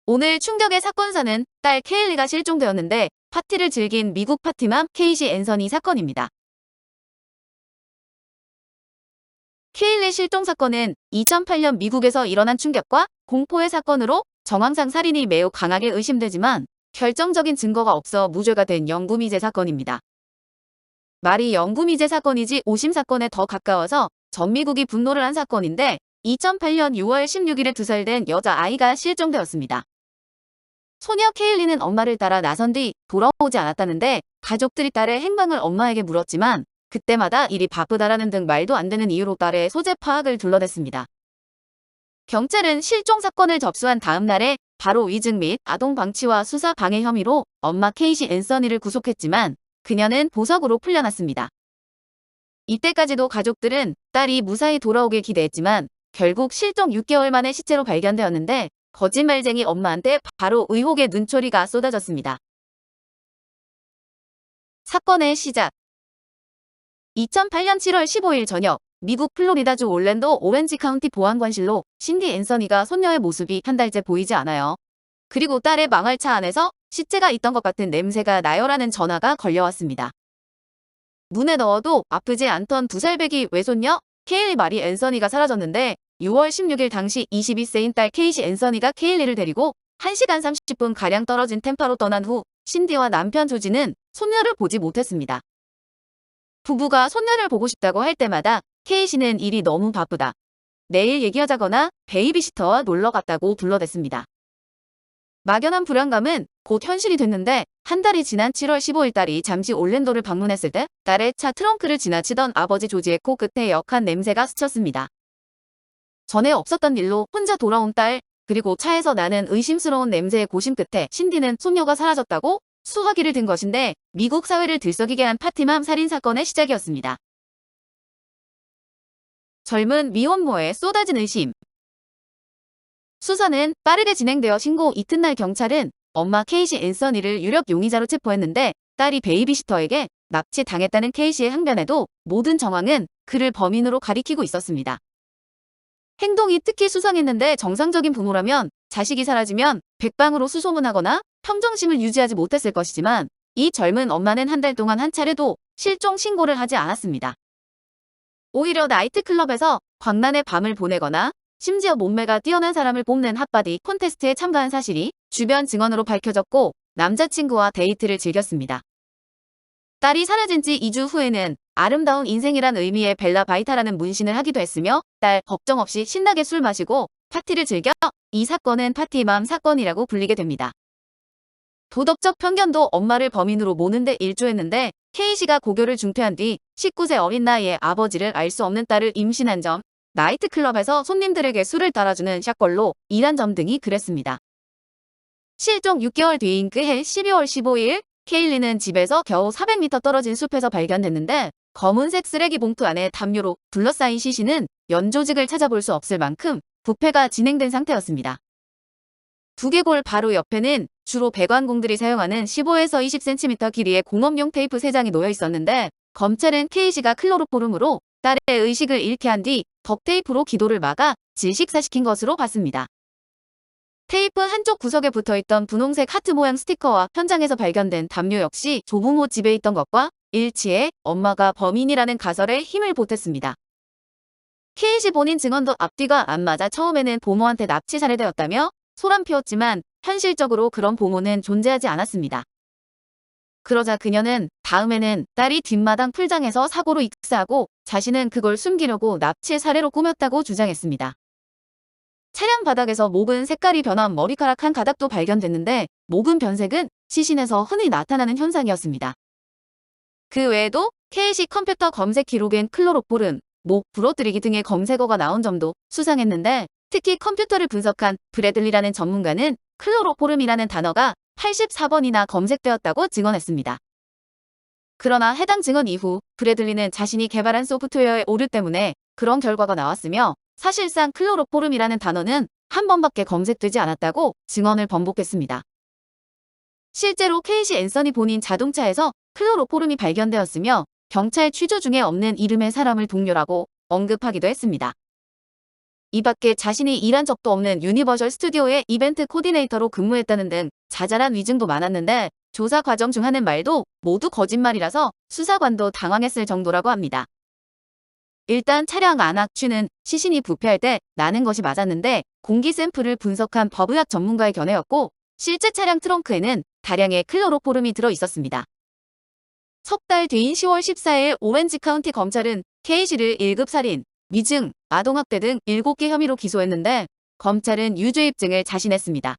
오늘 충격의 사건사는 딸 케일리가 실종되었는데 파티를 즐긴 미국 파티맘 케이시 앤서니 사건입니다. 케일리 실종 사건은 2008년 미국에서 일어난 충격과 공포의 사건으로 정황상 살인이 매우 강하게 의심되지만 결정적인 증거가 없어 무죄가 된 영구미제 사건입니다. 말이 영구미제 사건이지 오심 사건에 더 가까워서 전 미국이 분노를 한 사건인데 2008년 6월 16일에 2살 된 여자아이가 실종되었습니다. 소녀 케일리는 엄마를 따라 나선 뒤 돌아오지 않았다는데 가족들이 딸의 행방을 엄마에게 물었지만 그때마다 일이 바쁘다라는 등 말도 안 되는 이유로 딸의 소재 파악을 둘러댔습니다. 경찰은 실종 사건을 접수한 다음 날에 바로 위증 및 아동 방치와 수사 방해 혐의로 엄마 케이시 앤서니를 구속했지만 그녀는 보석으로 풀려났습니다. 이때까지도 가족들은 딸이 무사히 돌아오길 기대했지만 결국 실종 6개월 만에 시체로 발견되었는데 거짓말쟁이 엄마한테 바로 의혹의 눈초리가 쏟아졌습니다. 사건의 시작 2008년 7월 15일 저녁 미국 플로리다주 올랜도 오렌지 카운티 보안관실로 신디 앤서니가 손녀의 모습이 한 달째 보이지 않아요. 그리고 딸의 망할차 안에서 시체가 있던 것 같은 냄새가 나요라는 전화가 걸려왔습니다. 문에 넣어도 아프지 않던 2살 배기 외손녀 케일리 마리 앤서니가 사라졌는데 6월 16일 당시 22세인 딸 케이시 앤서니가 케일리를 데리고 1시간 30분가량 떨어진 템파로 떠난 후 신디와 남편 조지는 손녀를 보지 못했습니다. 부부가 손녀를 보고 싶다고 할 때마다 케이시는 일이 너무 바쁘다. 내일 얘기하자거나 베이비시터와 놀러 갔다고 불러댔습니다. 막연한 불안감은 곧 현실이 됐는데 한 달이 지난 7월 15일 딸이 잠시 올랜도를 방문했을 때 딸의 차 트렁크를 지나치던 아버지 조지의 코끝에 역한 냄새가 스쳤습니다. 전에 없었던 일로 혼자 돌아온 딸, 그리고 차에서 나는 의심스러운 냄새의 고심 끝에 신디는 손녀가 사라졌다고 수화기를 든 것인데 미국 사회를 들썩이게 한 파티맘 살인사건의 시작이었습니다. 젊은 미혼모에 쏟아진 의심. 수사는 빠르게 진행되어 신고 이튿날 경찰은 엄마 케이시 앤서니를 유력 용의자로 체포했는데 딸이 베이비시터에게 납치당했다는 케이시의 항변에도 모든 정황은 그를 범인으로 가리키고 있었습니다. 행동이 특히 수상했는데 정상적인 부모라면 자식이 사라지면 백방으로 수소문하거나 평정심을 유지하지 못했을 것이지만 이 젊은 엄마는 한 달 동안 한 차례도 실종 신고를 하지 않았습니다. 오히려 나이트클럽에서 광란의 밤을 보내거나 심지어 몸매가 뛰어난 사람을 뽑는 핫바디 콘테스트에 참가한 사실이 주변 증언으로 밝혀졌고 남자친구와 데이트를 즐겼습니다. 딸이 사라진 지 2주 후에는 아름다운 인생이란 의미의 벨라 바이타라는 문신을 하기도 했으며 딸 걱정 없이 신나게 술 마시고 파티를 즐겨 이 사건은 파티맘 사건이라고 불리게 됩니다. 도덕적 편견도 엄마를 범인으로 모는데 일조했는데 케이시가 고교를 중퇴한 뒤 19세 어린 나이에 아버지를 알 수 없는 딸을 임신한 점, 나이트클럽에서 손님들에게 술을 따라주는 샷걸로 일한 점 등이 그랬습니다. 실종 6개월 뒤인 그해 12월 15일 케일리는 집에서 겨우 400m 떨어진 숲에서 발견됐는데 검은색 쓰레기 봉투 안에 담요로 둘러싸인 시신은 연조직을 찾아볼 수 없을 만큼 부패가 진행된 상태였습니다. 두개골 바로 옆에는 주로 배관공들이 사용하는 15에서 20cm 길이의 공업용 테이프 3장이 놓여 있었는데 검찰은 케이시가 클로로포름으로 딸의 의식을 잃게 한 뒤 덕테이프로 기도를 막아 질식사시킨 것으로 봤습니다. 테이프 한쪽 구석에 붙어있던 분홍색 하트 모양 스티커와 현장에서 발견된 담요 역시 조부모 집에 있던 것과 일치해 엄마가 범인이라는 가설에 힘을 보탰습니다. 케이시 본인 증언도 앞뒤가 안 맞아 처음에는 보모한테 납치 살해되었다며 소란 피웠지만 현실적으로 그런 보모는 존재하지 않았습니다. 그러자 그녀는 다음에는 딸이 뒷마당 풀장에서 사고로 익사하고 자신은 그걸 숨기려고 납치 살해로 꾸몄다고 주장했습니다. 차량 바닥에서 목은 색깔이 변한 머리카락 한 가닥도 발견됐는데 목은 변색은 시신에서 흔히 나타나는 현상이었습니다. 그 외에도 케이시 컴퓨터 검색 기록엔 클로로포름, 목 부러뜨리기 등의 검색어가 나온 점도 수상했는데 특히 컴퓨터를 분석한 브래들리라는 전문가는 클로로포름이라는 단어가 84번이나 검색되었다고 증언했습니다. 그러나 해당 증언 이후 브래들리는 자신이 개발한 소프트웨어의 오류 때문에 그런 결과가 나왔으며 사실상 클로로포름이라는 단어는 한 번밖에 검색되지 않았다고 증언을 번복했습니다. 실제로 케이시 앤서니 본인 자동차에서 클로로포름이 발견되었으며 경찰 취조 중에 없는 이름의 사람을 동료라고 언급하기도 했습니다. 이 밖에 자신이 일한 적도 없는 유니버셜 스튜디오의 이벤트 코디네이터로 근무했다는 등 자잘한 위증도 많았는데 조사 과정 중 하는 말도 모두 거짓말이라서 수사관도 당황했을 정도라고 합니다. 일단 차량 안악취는 시신이 부패할 때 나는 것이 맞았는데 공기 샘플을 분석한 법의학 전문가의 견해였고 실제 차량 트렁크에는 다량의 클로로포름이 들어 있었습니다. 석 달 뒤인 10월 14일 오렌지 카운티 검찰은 K씨를 1급 살인, 위증, 아동학대 등 7개 혐의로 기소했는데 검찰은 유죄 입증을 자신했습니다.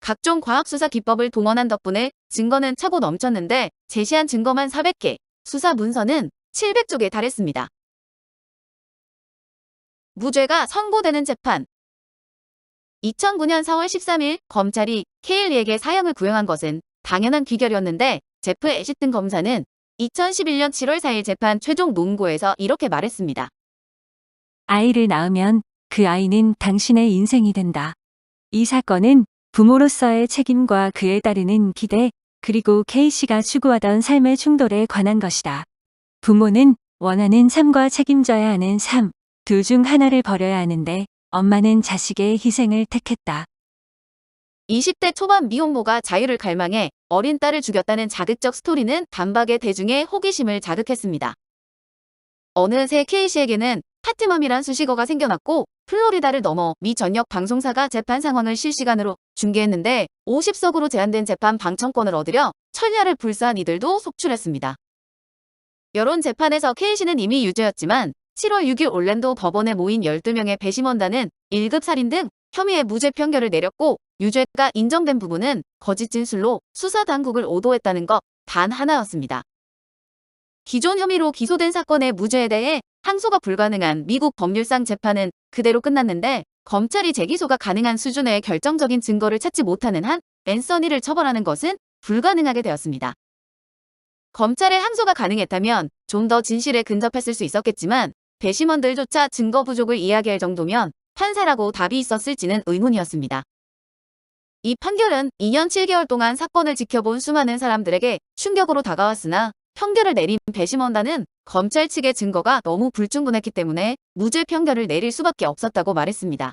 각종 과학수사 기법을 동원한 덕분에 증거는 차고 넘쳤는데 제시한 증거만 400개, 수사 문서는 700쪽에 달했습니다. 무죄가 선고되는 재판. 2009년 4월 13일 검찰이 케일리에게 사형을 구형한 것은 당연한 귀결이었는데 제프 애시튼 검사는 2011년 7월 4일 재판 최종 논고에서 이렇게 말했습니다. 아이를 낳으면 그 아이는 당신의 인생이 된다. 이 사건은 부모로서의 책임과 그에 따르는 기대, 그리고 K씨가 추구하던 삶의 충돌에 관한 것이다. 부모는 원하는 삶과 책임져야 하는 삶, 둘 중 하나를 버려야 하는데 엄마는 자식의 희생을 택했다. 20대 초반 미혼모가 자유를 갈망해 어린 딸을 죽였다는 자극적 스토리는 단박에 대중의 호기심을 자극했습니다. 어느새 K씨에게는 파티맘이란 수식어가 생겨났고 플로리다를 넘어 미 전역 방송사가 재판 상황을 실시간으로 중계했는데 50석으로 제한된 재판 방청권을 얻으려 철야를 불사한 이들도 속출했습니다. 여론 재판에서 K씨는 이미 유죄였지만 7월 6일 올랜도 법원에 모인 12명의 배심원단은 1급 살인 등 혐의의 무죄 판결을 내렸고 유죄가 인정된 부분은 거짓 진술로 수사 당국을 오도했다는 것 단 하나였습니다. 기존 혐의로 기소된 사건의 무죄에 대해 항소가 불가능한 미국 법률상 재판은 그대로 끝났는데 검찰이 재기소가 가능한 수준의 결정적인 증거를 찾지 못하는 한 앤서니를 처벌하는 것은 불가능하게 되었습니다. 검찰의 항소가 가능했다면 좀 더 진실에 근접했을 수 있었겠지만 배심원들조차 증거 부족을 이야기할 정도면 판사라고 답이 있었을지는 의문이었습니다. 이 판결은 2년 7개월 동안 사건을 지켜본 수많은 사람들에게 충격으로 다가왔으나 판결을 내린 배심원단은 검찰 측의 증거가 너무 불충분했기 때문에 무죄 판결을 내릴 수밖에 없었다고 말했습니다.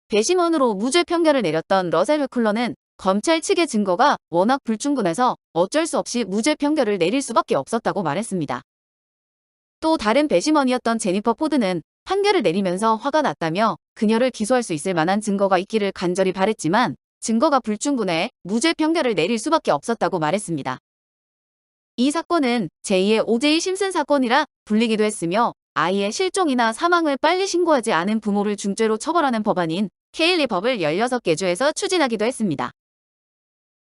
배심원으로 무죄 판결을 내렸던 러셀 웨쿨러는 검찰 측의 증거가 워낙 불충분해서 어쩔 수 없이 무죄 판결을 내릴 수밖에 없었다고 말했습니다. 또 다른 배심원이었던 제니퍼 포드는 판결을 내리면서 화가 났다며 그녀를 기소할 수 있을 만한 증거가 있기를 간절히 바랬지만 증거가 불충분해 무죄 판결을 내릴 수밖에 없었다고 말했습니다. 이 사건은 제2의 오제이 심슨 사건이라 불리기도 했으며 아이의 실종이나 사망을 빨리 신고하지 않은 부모를 중죄로 처벌하는 법안인 케일리 법을 16개 주에서 추진하기도 했습니다.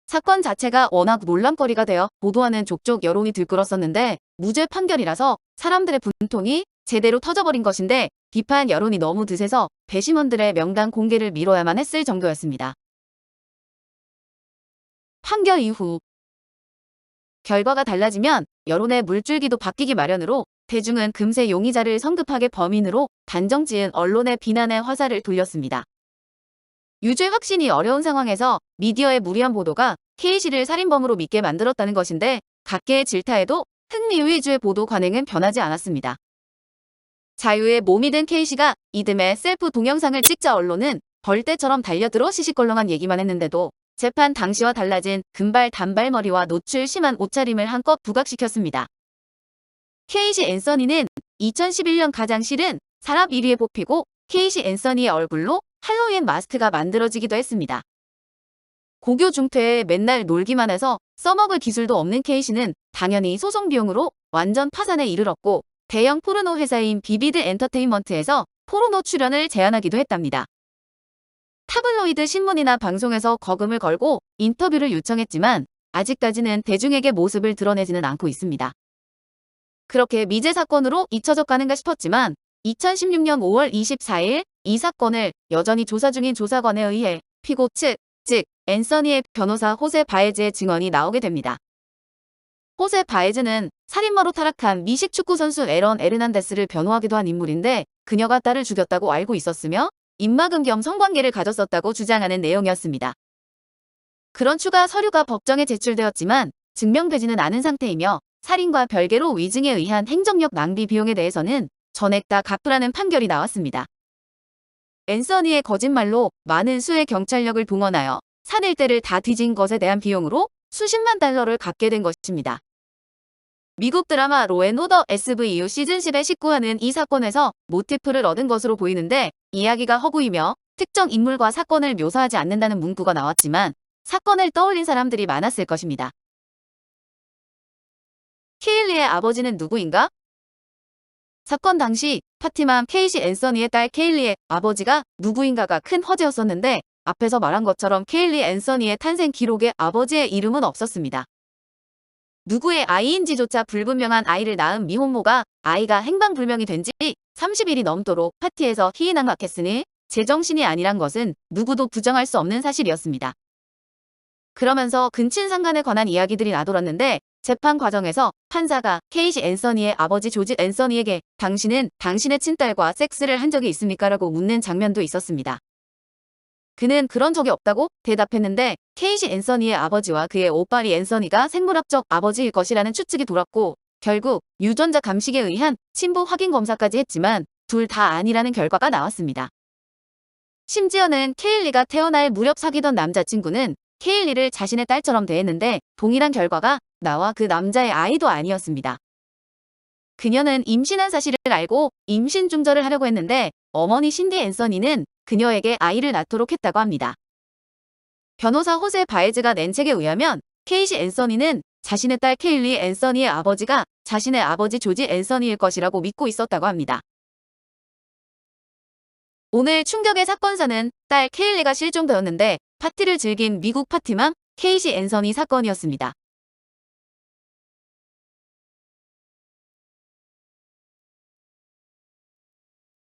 사건 자체가 워낙 논란거리가 되어 보도하는 족족 여론이 들끓었었는데 무죄 판결이라서 사람들의 분통이 제대로 터져버린 것인데 비판 여론이 너무 드세서 배심원들의 명단 공개를 미뤄야만 했을 정도였습니다. 판결 이후 결과가 달라지면 여론의 물줄기도 바뀌기 마련으로 대중은 금세 용의자를 성급하게 범인으로 단정지은 언론의 비난의 화살을 돌렸습니다. 유죄 확신이 어려운 상황에서 미디어의 무리한 보도가 K씨를 살인범으로 믿게 만들었다는 것인데 각계의 질타에도 흥미 위주의 보도 관행은 변하지 않았습니다. 자유의 몸이 든 K씨가 이듬해 셀프 동영상을 찍자 언론은 벌떼처럼 달려들어 시시껄렁한 얘기만 했는데도 재판 당시와 달라진 금발 단발머리와 노출 심한 옷차림을 한껏 부각시켰습니다. K씨 앤서니는 2011년 가장 싫은 사람 1위에 뽑히고 K씨 앤서니의 얼굴로 할로윈 마스크가 만들어지기도 했습니다. 고교 중퇴에 맨날 놀기만 해서 써먹을 기술도 없는 K씨는 당연히 소송 비용으로 완전 파산에 이르렀고 대형 포르노 회사인 비비드 엔터테인먼트에서 포르노 출연을 제안하기도 했답니다. 타블로이드 신문이나 방송에서 거금을 걸고 인터뷰를 요청했지만 아직까지는 대중에게 모습을 드러내지는 않고 있습니다. 그렇게 미제 사건으로 잊혀져 가는가 싶었지만 2016년 5월 24일 이 사건을 여전히 조사 중인 조사관에 의해 피고 측, 즉 앤서니의 변호사 호세 바에즈의 증언이 나오게 됩니다. 호세 바에즈는 살인마로 타락한 미식 축구 선수 에런 에르난데스를 변호하기도 한 인물인데 그녀가 딸을 죽였다고 알고 있었으며 입막음 겸 성관계를 가졌었다고 주장하는 내용이었습니다. 그런 추가 서류가 법정에 제출되었지만 증명되지는 않은 상태이며 살인과 별개로 위증에 의한 행정력 낭비 비용에 대해서는 전액 다 갚으라는 판결이 나왔습니다. 앤서니의 거짓말로 많은 수의 경찰력을 동원하여 산 일대를 다 뒤진 것에 대한 비용으로 수십만 달러를 갚게 된 것입니다. 미국 드라마 로앤오더 SVU 시즌 10의 19화는 이 사건에서 모티프를 얻은 것으로 보이는데, 이야기가 허구이며 특정 인물과 사건을 묘사하지 않는다는 문구가 나왔지만 사건을 떠올린 사람들이 많았을 것입니다. 케일리의 아버지는 누구인가? 사건 당시 파티맘 케이시 앤서니의 딸 케일리의 아버지가 누구인가가 큰 화제였었는데, 앞에서 말한 것처럼 케일리 앤서니의 탄생 기록에 아버지의 이름은 없었습니다. 누구의 아이인지조차 불분명한 아이를 낳은 미혼모가 아이가 행방불명이 된 지 30일이 넘도록 파티에서 희희낙락했으니 제정신이 아니란 것은 누구도 부정할 수 없는 사실이었습니다. 그러면서 근친상간에 관한 이야기들이 나돌았는데, 재판 과정에서 판사가 케이시 앤서니의 아버지 조지 앤서니에게 당신은 당신의 친딸과 섹스를 한 적이 있습니까? 라고 묻는 장면도 있었습니다. 그는 그런 적이 없다고 대답했는데, 케이시 앤서니의 아버지와 그의 오빠리 앤서니가 생물학적 아버지일 것이라는 추측이 돌았고, 결국 유전자 감식에 의한 친부 확인 검사까지 했지만 둘 다 아니라는 결과가 나왔습니다. 심지어는 케일리가 태어날 무렵 사귀던 남자친구는 케일리를 자신의 딸처럼 대했는데 동일한 결과가 나와 그 남자의 아이도 아니었습니다. 그녀는 임신한 사실을 알고 임신 중절을 하려고 했는데 어머니 신디 앤서니는 그녀에게 아이를 낳도록 했다고 합니다. 변호사 호세 바에즈가 낸 책에 의하면 케이시 앤서니는 자신의 딸 케일리 앤서니의 아버지가 자신의 아버지 조지 앤서니일 것이라고 믿고 있었다고 합니다. 오늘 충격의 사건사는 딸 케일리가 실종되었는데 파티를 즐긴 미국 파티맘 케이시 앤서니 사건이었습니다.